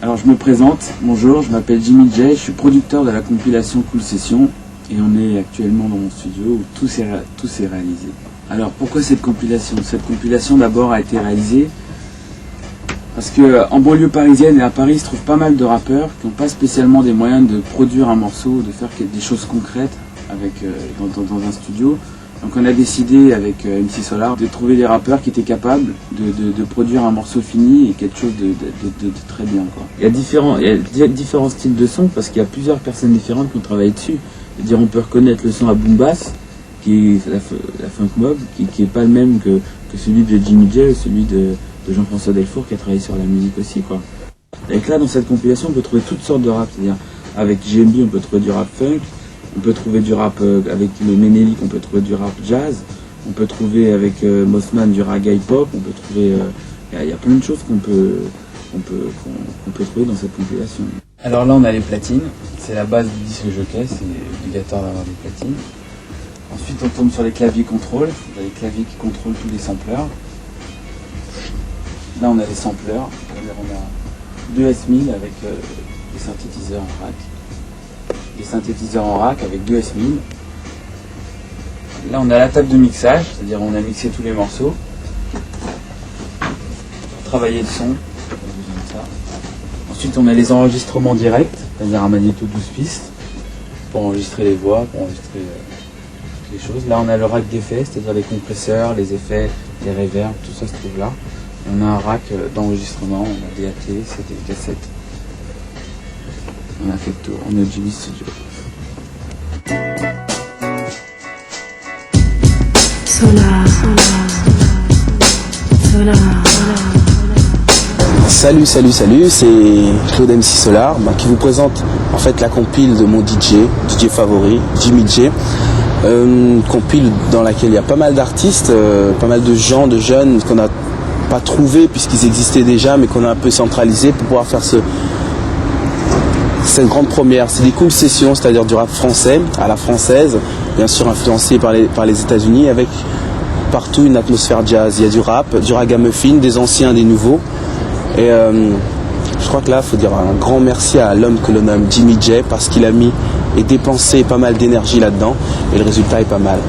Alors je me présente, bonjour, je m'appelle Jimmy J, je suis producteur de la compilation Cool Session et on est actuellement dans mon studio où tout s'est réalisé. Alors pourquoi cette compilation? Cette compilation d'abord a été réalisée parce qu'en banlieue parisienne et à Paris, il se trouve pas mal de rappeurs qui n'ont pas spécialement des moyens de produire un morceau, de faire des choses concrètes avec, dans un studio. Donc on a décidé avec MC Solar de trouver des rappeurs qui étaient capables de produire un morceau fini et quelque chose de très bien, quoi. Il y a différents styles de son parce qu'il y a plusieurs personnes différentes qui ont travaillé dessus. C'est-à-dire on peut reconnaître le son à boom bass, qui est la funk mob, qui est pas le même que celui de Jimmy J ou celui de Jean-François Delfour qui a travaillé sur la musique aussi, quoi. Et là dans cette compilation on peut trouver toutes sortes de rap, c'est-à-dire avec JMB on peut trouver du rap funk. On peut trouver du rap avec le Ménélique, on peut trouver du rap jazz, on peut trouver avec Mossman du reggae pop, on peut trouver... Il y a plein de choses qu'on peut trouver dans cette compilation. Alors là on a les platines, c'est la base du disque jockey, c'est obligatoire d'avoir des platines. Ensuite on tombe sur les claviers contrôle, on a les claviers qui contrôlent tous les sampleurs. Là on a les sampleurs, on a 2 S1000 avec des synthétiseurs en rack. Des synthétiseurs en rack avec 2 S1000. Là on a la table de mixage, c'est-à-dire on a mixé tous les morceaux. Pour travailler le son, on a besoin de ça. Ensuite on a les enregistrements directs, c'est-à-dire un magnéto 12 pistes, pour enregistrer les voix, pour enregistrer toutes les choses. Là on a le rack d'effets, c'est-à-dire les compresseurs, les effets, les reverbs, tout ça se trouve là. Et on a un rack d'enregistrement, on a des AT, c'était des cassettes. On a fait le tour, on est au Jimmy Studio. Salut, c'est Claude MC Solar qui vous présente en fait la compile de mon DJ favori, Jimmy J. Compile dans laquelle il y a pas mal d'artistes, pas mal de gens, de jeunes qu'on n'a pas trouvés puisqu'ils existaient déjà mais qu'on a un peu centralisé pour pouvoir faire cette grande première. C'est des cool sessions, c'est-à-dire du rap français à la française, bien sûr influencé par les États-Unis, avec partout une atmosphère jazz. Il y a du rap, du ragamuffin, des anciens, des nouveaux. Et je crois que là, il faut dire un grand merci à l'homme que l'on nomme Jimmy J, parce qu'il a mis et dépensé pas mal d'énergie là-dedans, et le résultat est pas mal.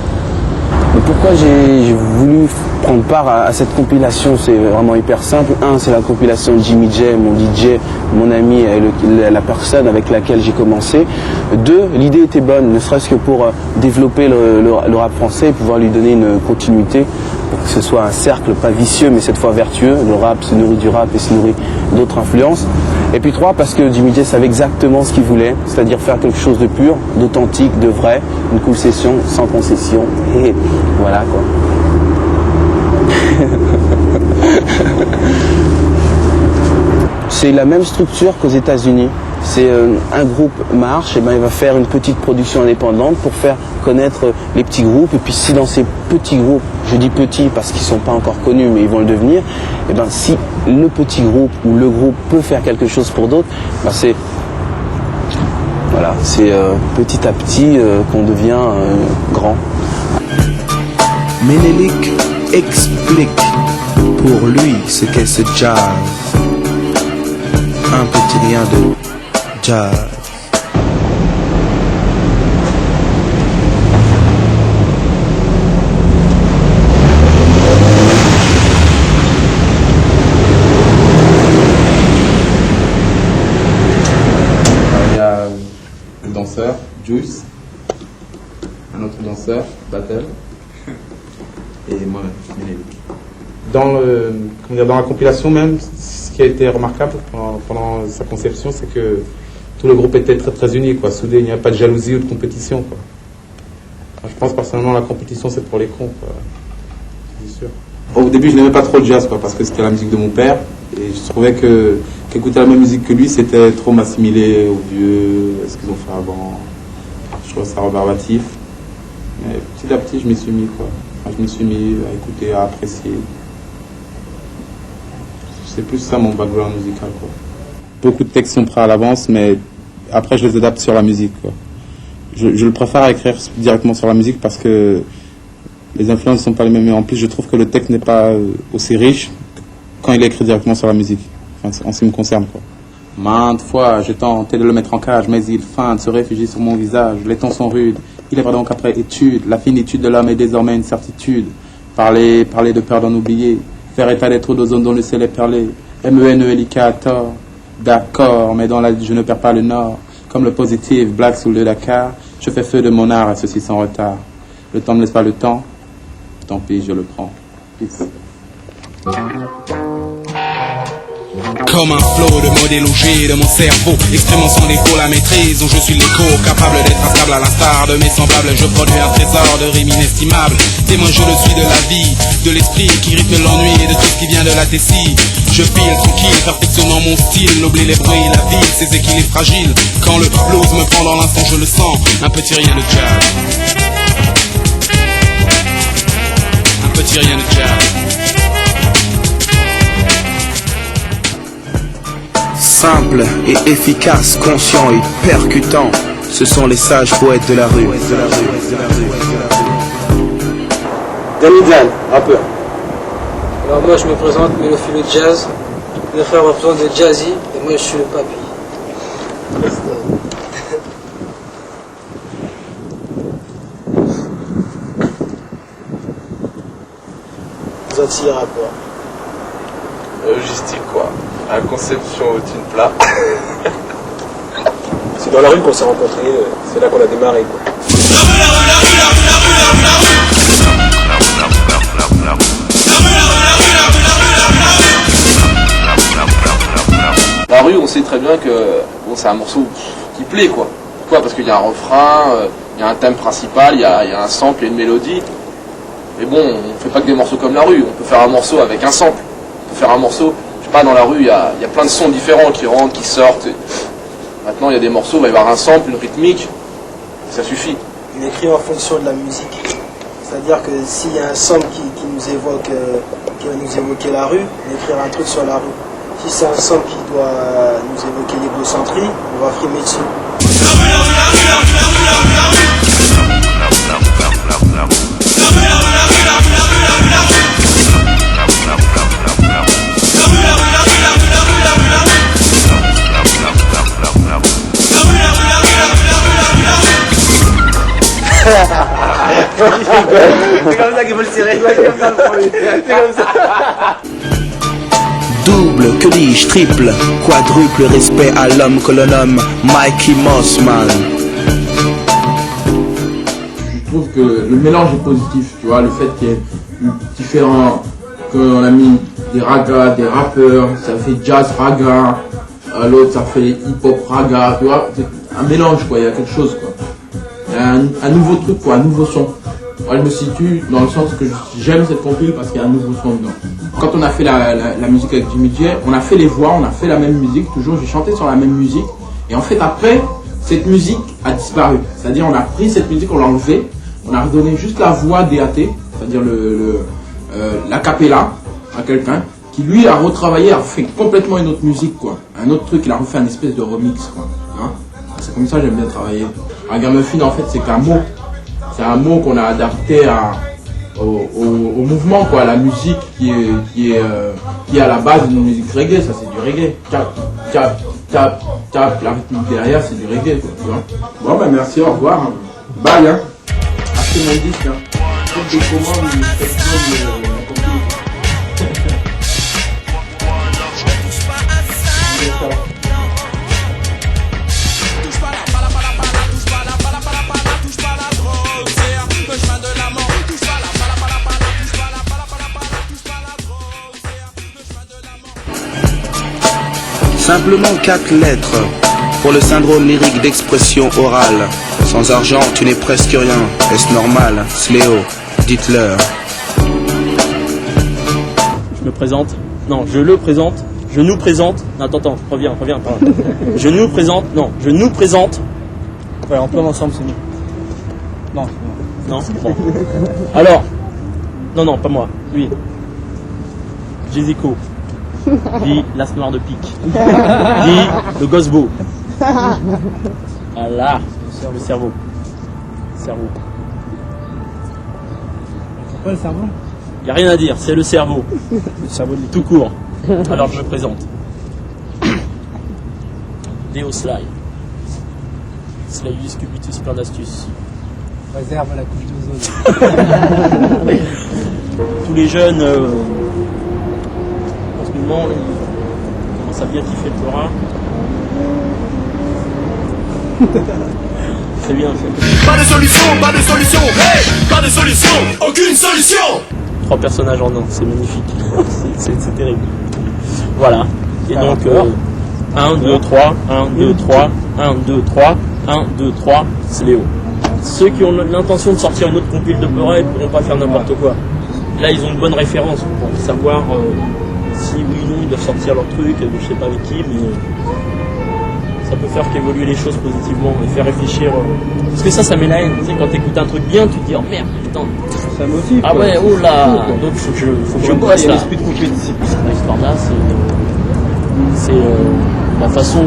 Mais pourquoi j'ai voulu prendre part à cette compilation? C'est vraiment hyper simple. Un, c'est la compilation de Jimmy J, mon DJ, mon ami, et la personne avec laquelle j'ai commencé. Deux, l'idée était bonne, ne serait-ce que pour développer le rap français et pouvoir lui donner une continuité, pour que ce soit un cercle, pas vicieux, mais cette fois vertueux. Le rap se nourrit du rap et se nourrit d'autres influences. Et puis trois, parce que Jimmy J savait exactement ce qu'il voulait, c'est-à-dire faire quelque chose de pur, d'authentique, de vrai, une cool session sans concession. Et voilà quoi. C'est la même structure qu'aux États-Unis. C'est un groupe marche, et ben il va faire une petite production indépendante pour faire connaître les petits groupes. Et puis si dans ces petits groupes, je dis petits parce qu'ils ne sont pas encore connus mais ils vont le devenir, et ben si le petit groupe ou le groupe peut faire quelque chose pour d'autres, ben c'est petit à petit qu'on devient grand. Ménélique explique pour lui ce qu'est ce jazz. Un petit rien de jazz. Il y a le danseur, Juice, un autre danseur, Battle, et moi, Ménélique. Dans la compilation même, ce qui a été remarquable pendant sa conception, c'est que tout le groupe était très très uni, quoi, soudé, il n'y a pas de jalousie ou de compétition, quoi. Je pense personnellement la compétition c'est pour les cons, quoi. C'est sûr. Au début je n'aimais pas trop le jazz, quoi, parce que c'était la musique de mon père, et je trouvais qu'écouter la même musique que lui c'était trop m'assimiler aux vieux, à ce qu'ils ont fait avant. Je trouvais ça rébarbatif. Mais petit à petit je m'y suis mis, quoi. Enfin, je me suis mis à écouter, à apprécier. C'est plus ça mon background musical, quoi. Beaucoup de textes sont prêts à l'avance, mais après je les adapte sur la musique, quoi. Je le préfère à écrire directement sur la musique parce que les influences ne sont pas les mêmes. Et en plus, je trouve que le texte n'est pas aussi riche quand il est écrit directement sur la musique. en ce qui me concerne, quoi. Maintes fois, j'ai tenté de le mettre en cage, mais il feint de se réfugier sur mon visage. Les temps sont rudes. Il est vrai donc après étude. La finitude de l'homme est désormais une certitude. Parler de peur d'en oublier. Faire état des trous d'ozone dont le ciel est perlé. MENELIK à tort. D'accord, mais dans la vie je ne perds pas le nord. Comme le positif, blague sous le Dakar. Je fais feu de mon art et ceci sans retard. Le temps ne laisse pas le temps. Tant pis, je le prends. Peace. Comme un flot de mots délogés de mon cerveau, exprimant sans défaut la maîtrise dont je suis l'écho, capable d'être instable à l'instar de mes semblables. Je produis un trésor de rimes inestimables. Témoin je le suis de la vie, de l'esprit qui rythme l'ennui et de tout ce qui vient de la tessie. Je file tranquille, perfectionnant mon style, l'oubli, les bruits, la vie, ses équilibres fragiles. Quand le blues me prend dans l'instant, je le sens, un petit rien de jazz. Un petit rien de jazz. Simple et efficace, conscient et percutant, ce sont les sages poètes de la rue. Damizan, rappeur. Alors moi je me présente Mélophile Jazz, mes frères représentent de Jazzy et moi je suis le papy. Zanti rappeur. Logistique quoi, la conception au tin plat. C'est dans la rue qu'on s'est rencontrés, c'est là qu'on a démarré quoi. La rue, on sait très bien que bon, c'est un morceau qui plaît quoi. Pourquoi ? Parce qu'il y a un refrain, il y a un thème principal, il y a un sample, il y a une mélodie. Mais bon, on fait pas que des morceaux comme la rue, on peut faire un morceau avec un sample. On peut faire un morceau, je sais pas, dans la rue, il y a plein de sons différents qui rentrent, qui sortent. Maintenant, il y a des morceaux, il va y avoir un sample, une rythmique, ça suffit. Il écrit en fonction de la musique. C'est-à-dire que s'il y a un sample qui nous évoque, qui va nous évoquer la rue, on écrira un truc sur la rue. Si c'est un sample qui doit nous évoquer l'égocentrie, on va frimer dessus. C'est comme ça qu'il faut le tirer. C'est comme ça. Double, que dis-je, triple, quadruple respect à l'homme que l'on nomme Mikey Mossman. Je trouve que le mélange est positif, tu vois, le fait qu'il y ait différents, qu'on a mis des ragas, des rappeurs, ça fait jazz raga, l'autre ça fait hip-hop raga, tu vois, c'est un mélange quoi, il y a quelque chose quoi. Il y a un nouveau truc quoi, un nouveau son. Moi je me situe dans le sens que j'aime cette compile parce qu'il y a un nouveau son dedans. Quand on a fait la musique avec Jimmy J, on a fait les voix, on a fait la même musique, toujours j'ai chanté sur la même musique. Et en fait après, cette musique a disparu. C'est-à-dire on a pris cette musique, on l'a enlevée, on a redonné juste la voix DAT, c'est-à-dire l'acapella à quelqu'un, qui lui a retravaillé, a fait complètement une autre musique quoi. Un autre truc, il a refait un espèce de remix quoi. Hein, c'est comme ça que j'aime bien travailler. Ragamuffin en fait c'est qu'un mot. C'est un mot qu'on a adapté au mouvement, quoi, à la musique qui est à la base d'une musique reggae, ça c'est du reggae. Tap, tap, tap, tap, la rythmique derrière c'est du reggae, quoi, tu vois. Bon ben merci, au revoir. Bye hein. Achetez mon disque hein. Faites des commandes, faites de la Simplement 4 lettres pour le syndrome lyrique d'expression orale. Sans argent, tu n'es presque rien. Est-ce normal? Sléo, dites-leur. Je me présente. Non, je le présente. Je nous présente. Non, attends, reviens. Je nous présente. Non, je nous présente. Ouais, on peut ensemble, c'est mieux. Non. Non, bon. Alors. Non, pas moi. Lui. Jézico. Dit l'as noir de pique. Dit le gosbo. Voilà. Le cerveau. Pourquoi le cerveau? Il n'y a rien à dire, c'est le cerveau. Le cerveau de tout court. Alors je me présente. Deo Sly. Slyus Cubitus plein d'astuces. Réserve à la coupe de zone. Tous les jeunes en ce moment ils commencent à bien kiffer le terrain. C'est bien ça. Pas de solution, hey, pas de solution, aucune solution. 3 personnages en un, c'est magnifique. c'est terrible. Voilà. Et donc 1, 2, 3, 1, 2, 3, 1, 2, 3, 1, 2, 3, c'est Léo. Ceux qui ont l'intention de sortir une autre compile de Peura, ils ne pourront pas faire n'importe quoi. Là, ils ont une bonne référence pour savoir si oui ou non ils doivent sortir leur truc, je sais pas avec qui, mais ça peut faire qu'évoluer les choses positivement et faire réfléchir. Parce que ça met la haine. Tu sais, quand t'écoutes un truc bien, tu te dis oh merde, putain. Ça motive. Ah ouais, oh là. Donc faut que je bosse là. L'esprit de compétition. L'histoire là, c'est la façon.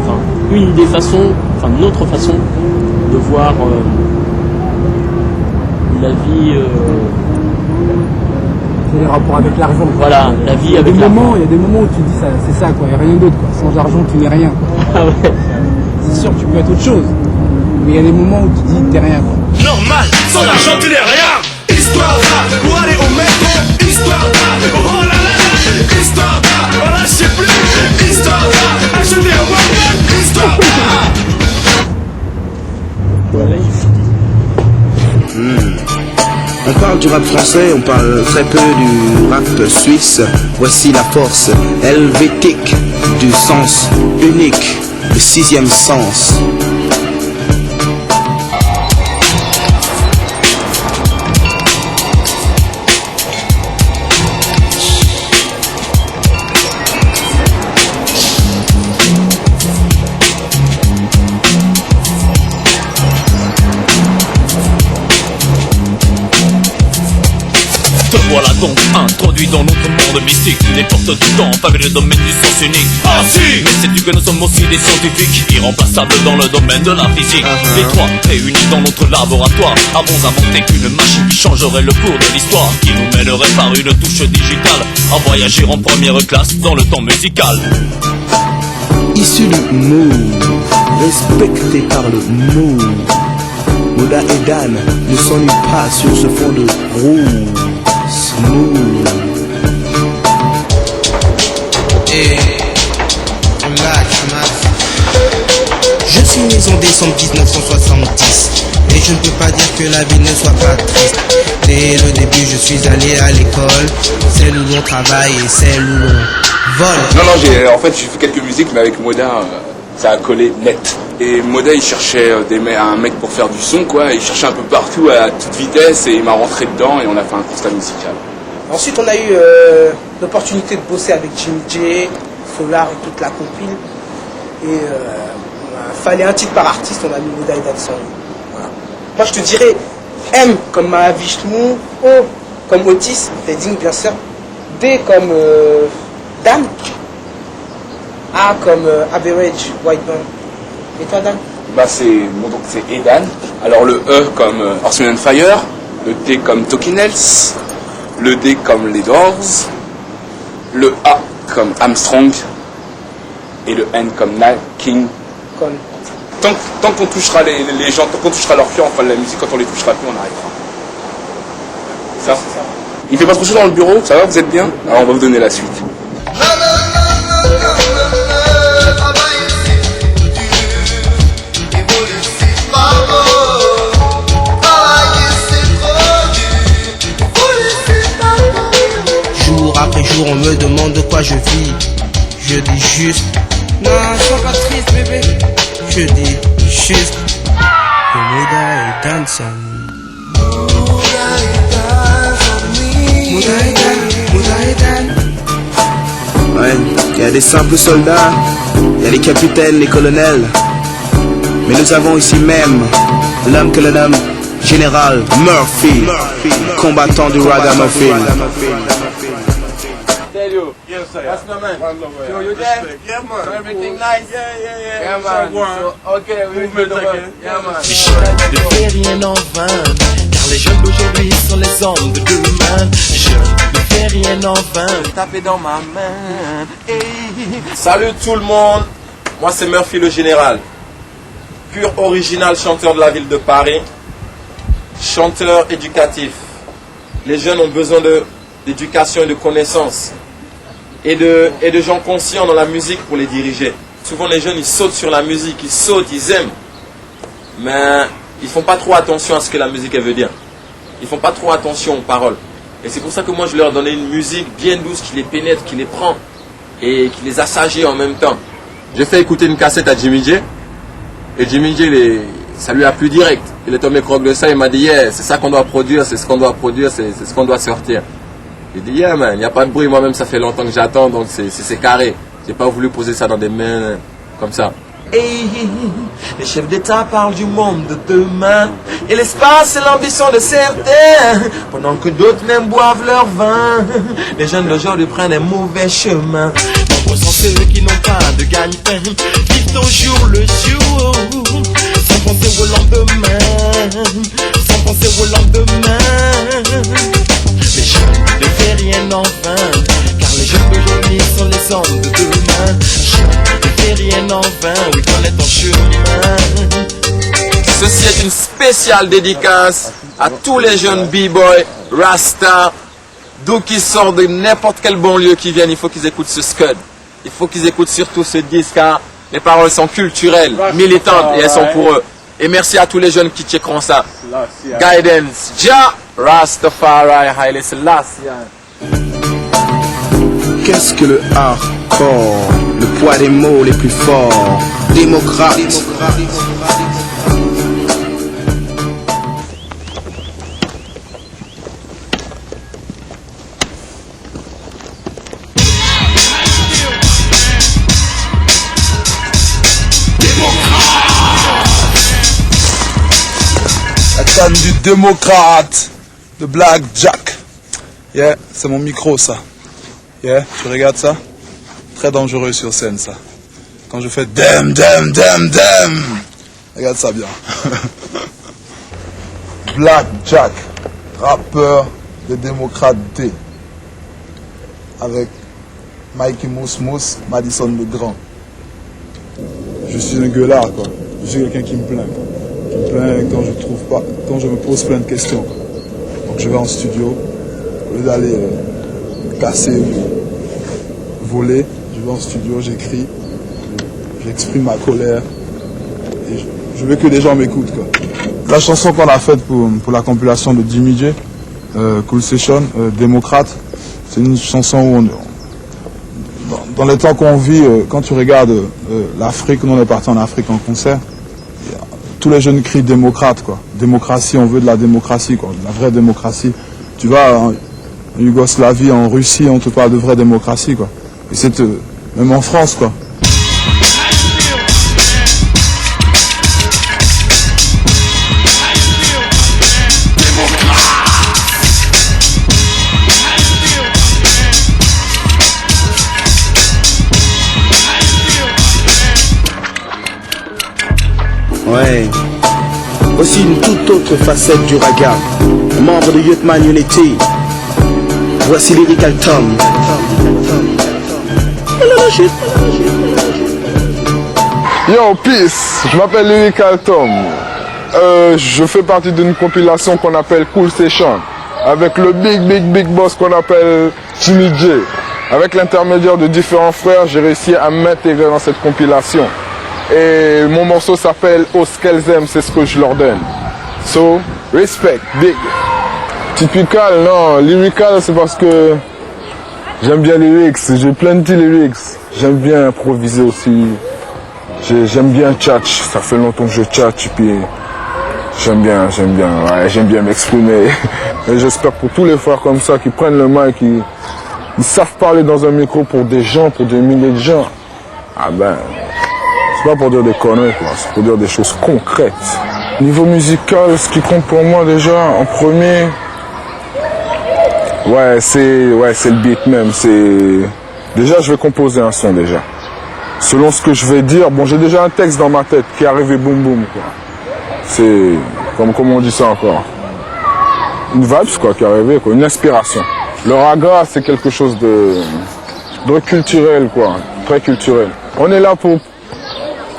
Enfin, une des façons, enfin notre façon de voir la vie. Les rapports avec l'argent. Voilà, la vie avec l'argent. Il y a des moments où tu dis ça, c'est ça quoi, il n'y a rien d'autre quoi. Sans argent tu n'es rien quoi. Ah ouais. C'est sûr tu peux être autre chose. Mais il y a des moments où tu dis t'es rien quoi. Normal, sans argent tu n'es rien. Histoire là, pour aller au métro. Histoire là, oh là là. Histoire là, voilà je sais plus. Histoire là, acheter un web. Histoire là. On parle du rap français, on parle très peu du rap suisse. Voici la force helvétique du sens unique, le 6e sens. Voilà donc introduit dans notre monde mystique. Les portes du temps, pavé le domaine du sens unique. Ah si. Mais sais-tu que nous sommes aussi des scientifiques, irremplaçables dans le domaine de la physique. Les trois réunis dans notre laboratoire avons inventé qu'une machine qui changerait le cours de l'histoire, qui nous mènerait par une touche digitale à voyager en première classe dans le temps musical. Issu du move, respecté par le move, Moda et Dan ne s'ennuient pas sur ce fond de rouge. Smooth. Et je suis né en décembre 1970 et je ne peux pas dire que la vie ne soit pas triste. Dès le début je suis allé à l'école, celle où l'on travaille et celle où l'on vole. Non, j'ai fait quelques musiques, mais avec Moda, ça a collé net. Et Moda, il cherchait un mec pour faire du son, quoi. Il cherchait un peu partout à toute vitesse et il m'a rentré dedans et on a fait un constat musical. Ensuite, on a eu l'opportunité de bosser avec Jimmy J, Solar et toute la compile. Et il fallait un titre par artiste, on a mis Moda et Danson. Voilà. Moi, je te dirais M comme Mahavishnu, O comme Otis, Fading bien sûr, D comme Dan, A comme Average White Band. Et toi, Dan? Donc c'est Edan. Alors le E comme Horseman and Fire, le T comme Talking Heads, le D comme les Doors, le A comme Armstrong et le N comme Nat King. Tant qu'on touchera les gens, tant qu'on touchera leur cœur, on fera de la musique, quand on les touchera plus, on arrêtera. Ça. Il fait pas trop chaud dans le bureau, ça va, vous êtes bien? Alors on va vous donner la suite. Après jour on me demande de quoi je vis. Je dis juste non, sois pas triste bébé. Je dis juste que Moda et Danson. Ouais, il y a des simples soldats, il y a les capitaines, les colonels. Mais nous avons ici même l'homme que l'on nomme Général Murphy, combattant du ragamuffin. Yes, sir. That's my man. So you there? Yeah, man. So everything nice? Yeah, man. So, okay, we will do it. Yeah, man. Ne fais rien en vain, car les jeunes d'aujourd'hui sont les hommes de demain. Je ne fais fais rien en vain. Taper dans ma main. Hey. Salut tout le monde. Moi c'est Murphy le Général. Pur original chanteur de la ville de Paris. Chanteur éducatif. Les jeunes ont besoin d'éducation et de connaissances. Et de gens conscients dans la musique pour les diriger. Souvent les jeunes ils sautent sur la musique, ils sautent, ils aiment. Mais ils font pas trop attention à ce que la musique elle veut dire. Ils font pas trop attention aux paroles. Et c'est pour ça que moi je leur donnais une musique bien douce qui les pénètre, qui les prend et qui les assagit en même temps. J'ai fait écouter une cassette à Jimmy J. Et Jimmy J, ça lui a plu direct. Il est tombé croque de ça, il m'a dit yeah, c'est ça qu'on doit produire, c'est ce qu'on doit produire, c'est ce qu'on doit sortir. J'ai dit yeah man, il n'y a pas de bruit, moi-même ça fait longtemps que j'attends, donc c'est carré. J'ai pas voulu poser ça dans des mains comme ça. Hey, les chefs d'État parlent du monde de demain. Et l'espace, c'est l'ambition de certains. Pendant que d'autres même boivent leur vin. Les jeunes d'aujourd'hui prennent un mauvais chemin. Nombreux sont ceux qui n'ont pas de gagne-pain. Vivent au jour le jour. Sans penser au lendemain. Sans penser au lendemain. Les jeunes ne font rien en vain. Car les jeunes d'aujourd'hui sont les hommes de demain. Rien en vain, oui, connaître ton chemin. Ceci est une spéciale dédicace à tous les jeunes b-boys, Rasta, d'où qu'ils sortent de n'importe quel banlieue qui viennent, il faut qu'ils écoutent ce scud. Il faut qu'ils écoutent surtout ce disque car les paroles sont culturelles, militantes et elles sont pour eux. Et merci à tous les jeunes qui checkeront ça. Guidance, Jah, Rastafari, Haile Selassie. Qu'est-ce que le hardcore? Le poids des mots les plus forts. Démocrate. La canne du démocrate de Black Jack. Yeah, c'est mon micro ça. Yeah, tu regardes ça? Très dangereux sur scène ça. Quand je fais damn, damn, damn, damn. Regarde ça bien. Black Jack, rappeur des démocrates D. Avec Mikey Mousse Mousse, Madison le Grand. Je suis un gueulard quoi. Je suis quelqu'un qui me plaint. Qui me plaint quand je trouve pas, quand je me pose plein de questions quoi. Donc je vais en studio, au lieu d'aller casser, voler, je vais en studio, j'écris, j'exprime ma colère et je veux que les gens m'écoutent quoi. La chanson qu'on a faite pour la compilation de Jimmy J, Cool Session, Démocrate, c'est une chanson où dans les temps qu'on vit, quand tu regardes l'Afrique, nous on est parti en Afrique en concert, tous les jeunes crient démocrate quoi. Démocratie, on veut de la démocratie quoi, de la vraie démocratie. Tu vas en Yougoslavie, en Russie, on te parle de vraie démocratie quoi. Et c'est même en France quoi. Ouais. Aussi une toute autre facette du raga. Membre de Youth Man Unity. Voici Lyrical Tom. Yo, peace. Je m'appelle Lyrical Tom. Je fais partie d'une compilation qu'on appelle Cool Session. Avec le big boss qu'on appelle Jimmy J. Avec l'intermédiaire de différents frères, j'ai réussi à m'intégrer dans cette compilation. Et mon morceau s'appelle Au ce qu'elles aiment, c'est ce que je leur donne. So, respect, big. Typical, non, lyrical, c'est parce que j'aime bien les lyrics, j'ai plein de petits lyrics. J'aime bien improviser aussi. J'aime bien tchatch, ça fait longtemps que je tchatch, puis j'aime bien m'exprimer. Et j'espère pour tous les frères comme ça qui prennent le mic, qui savent parler dans un micro pour des gens, pour des milliers de gens. Ah ben, c'est pas pour dire des conneries, quoi, c'est pour dire des choses concrètes. Niveau musical, ce qui compte pour moi déjà, en premier, c'est le beat même. Déjà, je vais composer un son déjà. Selon ce que je vais dire, bon, j'ai déjà un texte dans ma tête qui est arrivé boum boum, quoi. C'est, comment on dit ça encore? Une vibe, quoi, qui est arrivée, quoi, une inspiration. Le raga, c'est quelque chose de culturel, quoi. Très culturel. On est là pour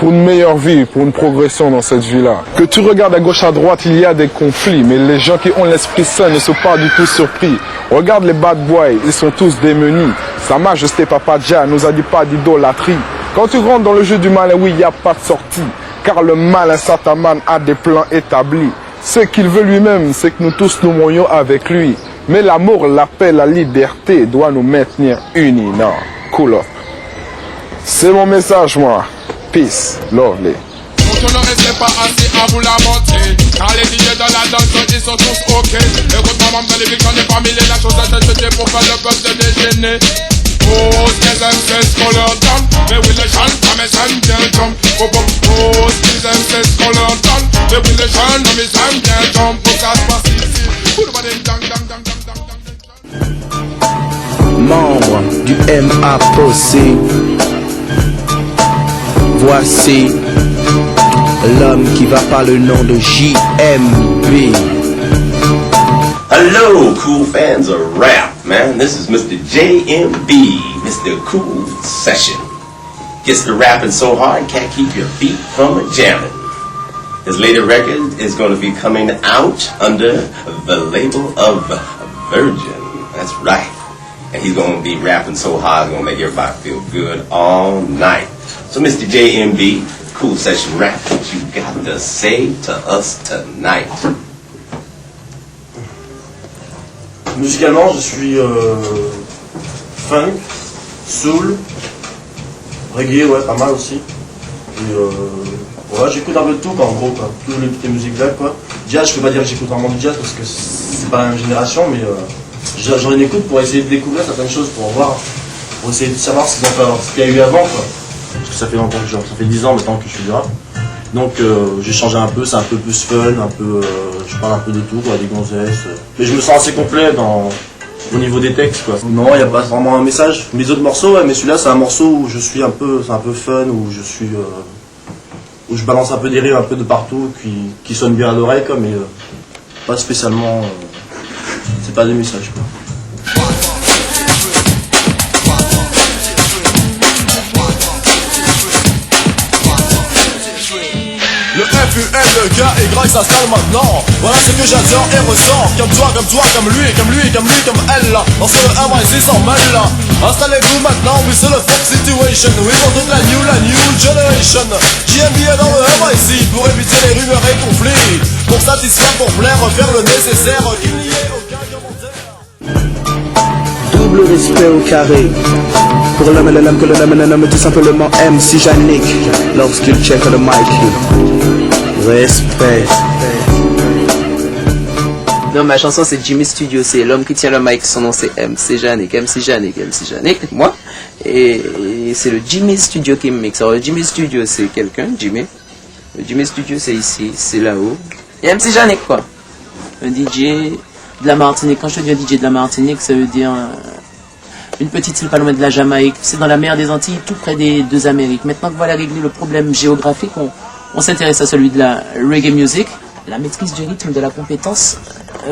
une meilleure vie, pour une progression dans cette vie-là. Que tu regardes à gauche, à droite, il y a des conflits, mais les gens qui ont l'esprit sain ne sont pas du tout surpris. Regarde les bad boys, ils sont tous démunis. Sa Majesté Papa Jah nous a dit pas d'idolâtrie. Quand tu rentres dans le jeu du malin, oui, il n'y a pas de sortie. Car le malin Sataman a des plans établis. Ce qu'il veut lui-même, c'est que nous tous nous mourions avec lui. Mais l'amour, la paix, la liberté doit nous maintenir unis. Non, cool up. C'est mon message, moi. Peace, lovely. Vous ne restez pas assis à vous lamenter. Car les DJ dans la danse, ils sont tous ok. Écoute ma maman dans les villes, j'en ai pas mille. La chose à t'acheter pour que le peuple se déchaîne. Oh, ce qu'ils aiment, c'est ce qu'on leur donne. Mais oui, les jeunes, ça me sème bien jump. Oh, ce qu'ils aiment, c'est ce qu'on leur donne. Mais oui, les jeunes, ça me sème bien jump. Pour ça se passe ici. Membre du MAPOC. Voici l'homme qui va par le nom de JMB. Hello, cool fans of rap, man. This is Mr. JMB, Mr. Cool Session. Gets the rapping so hard, can't keep your feet from jamming. His latest record is going to be coming out under the label of Virgin. That's right. And he's going to be rapping so hard, it's going to make everybody feel good all night. So, Mr. JMB, Cool Session Rap, what you got to say to us tonight? Musicalement, je suis funk, soul, reggae, ouais, pas mal aussi. Et ouais, j'écoute un peu de tout, quoi, en gros, quoi. Toutes les musiques là, quoi. Jazz, je peux pas dire que j'écoute vraiment du jazz parce que c'est pas la même génération, mais j'en écoute pour essayer de découvrir certaines choses, pour voir, pour essayer de savoir ce qu'il y a eu avant, quoi. Parce que ça fait longtemps que ça fait 10 ans maintenant que je suis du rap. Donc j'ai changé un peu, c'est un peu plus fun, un peu, je parle un peu de tout, quoi, des gonzesses. Mais je me sens assez complet au niveau des textes, quoi. Non, il n'y a pas vraiment un message. Mes autres morceaux, ouais, mais celui-là c'est un morceau où je suis c'est un peu fun, où je suis, où je balance un peu des rires un peu de partout, qui sonnent bien à l'oreille, quoi, mais pas spécialement, c'est pas des messages, quoi. Le F, U, L, le K, Y, ça s'installe maintenant. Voilà ce que j'adore et ressens. Comme toi, comme lui, comme lui, comme lui, comme elle là. Dans ce MIC s'en mêle là. Installez-vous maintenant, oui c'est le Fox Situation. Oui pour toute la new generation. JMB est dans le MIC pour éviter les rumeurs et conflits. Pour satisfaire, pour plaire, faire le nécessaire. Qu'il n'y ait aucun commentaire. Double respect au carré. Pour l'homme et le l'homme que le l'homme et le nomme tout simplement MC Yannick. Lorsqu'il check le mic. Respect. Non, ma chanson c'est Jimmy Studio, c'est l'homme qui tient le mic, son nom c'est MC Yannick, moi. Et c'est le Jimmy Studio qui me mixe. Alors le Jimmy Studio c'est quelqu'un, Jimmy. Le Jimmy Studio c'est ici, c'est là-haut. Et MC Yannick quoi. Un DJ de la Martinique. Quand je dis un DJ de la Martinique, ça veut dire une petite île pas loin de la Jamaïque. C'est dans la mer des Antilles, tout près des deux Amériques. Maintenant que voilà réglé le problème géographique, on s'intéresse à celui de la reggae music. La maîtrise du rythme, de la compétence,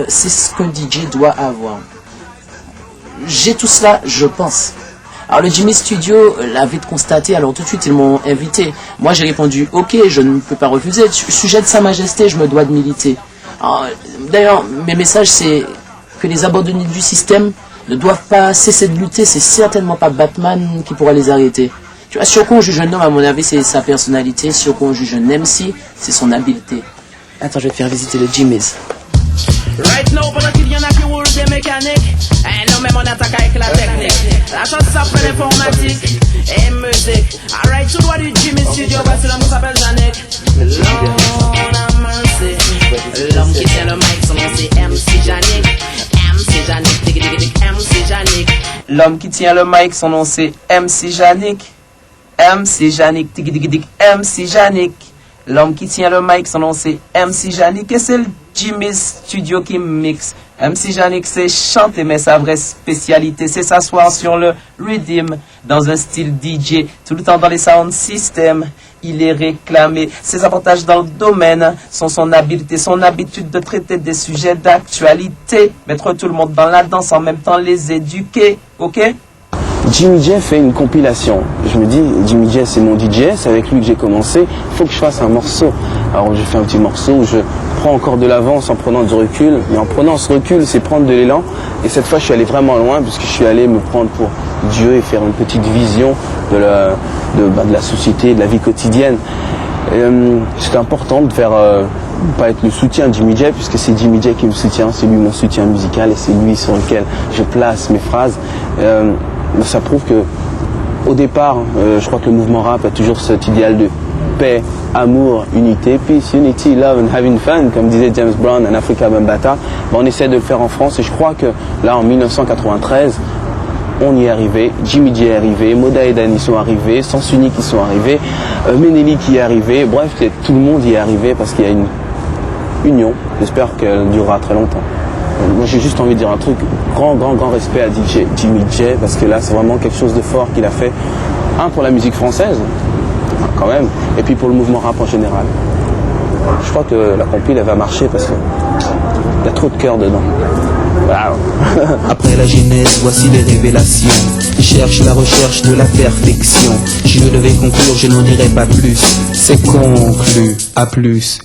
c'est ce qu'un DJ doit avoir. J'ai tout cela, je pense. Alors le Jimmy Studio l'a vite constaté, alors tout de suite ils m'ont invité. Moi j'ai répondu ok, je ne peux pas refuser. Sujet de Sa Majesté, je me dois de militer. D'ailleurs, mes messages c'est que les abandonnés du système ne doivent pas cesser de lutter. C'est certainement pas Batman qui pourra les arrêter. Tu vois, sur quoi on juge un homme, à mon avis, c'est sa personnalité. Sur quoi on juge un MC, c'est son habileté. Attends, je vais te faire visiter le Jimmy's. Right now, pendant qu'il y en a qui roulent des mécaniques, non, même on attaque avec la technique. La chose s'appelle informatique et musique. Alright, tout droit du Jimmy Studio, parce que l'homme s'appelle Yannick. L'homme qui tient le mic, son nom c'est MC Yannick. MC Yannick, dig dig dig, MC Yannick. L'homme qui tient le mic, son nom c'est MC Yannick. MC Yannick, dig dig dig, MC Yannick. L'homme qui tient le mic, son nom c'est MC Yannick. Et c'est le Jimmy Studio qui mixe MC Yannick sait chanter, mais sa vraie spécialité c'est s'asseoir sur le rhythm dans un style DJ, tout le temps dans les sound systems. Il est réclamé. Ses avantages dans le domaine sont son habileté, son habitude de traiter des sujets d'actualité, mettre tout le monde dans la danse, en même temps les éduquer, ok? Jimmy J fait une compilation. Je me dis, Jimmy J c'est mon DJ, c'est avec lui que j'ai commencé, il faut que je fasse un morceau. Alors j'ai fait un petit morceau où je prends encore de l'avance en prenant du recul, mais en prenant ce recul, c'est prendre de l'élan. Et cette fois, je suis allé vraiment loin, puisque je suis allé me prendre pour Dieu et faire une petite vision de la société, de la vie quotidienne. C'est important de faire, pas être le soutien de Jimmy J, puisque c'est Jimmy J qui me soutient, c'est lui mon soutien musical et c'est lui sur lequel je place mes phrases. Ça prouve que, au départ, je crois que le mouvement rap a toujours cet idéal de paix, amour, unité, peace, unity, love and having fun, comme disait James Brown en Africa Bambaataa. On essaie de le faire en France et je crois que là, en 1993, on y est arrivé, Jimmy J est arrivé, Moda et Dan y sont arrivés, Sens Unique y sont arrivés, Menelik y est arrivé, bref, tout le monde y est arrivé parce qu'il y a une union. J'espère qu'elle durera très longtemps. Moi j'ai juste envie de dire un truc, grand respect à DJ Jimmy J, parce que là c'est vraiment quelque chose de fort qu'il a fait, pour la musique française, quand même, et puis pour le mouvement rap en général. Je crois que la compile elle va marcher parce qu'il y a trop de cœur dedans. Wow. Après la genèse, voici les révélations. Cherche la recherche de la perfection. Je devais conclure, je n'en dirai pas plus. C'est conclu, à plus.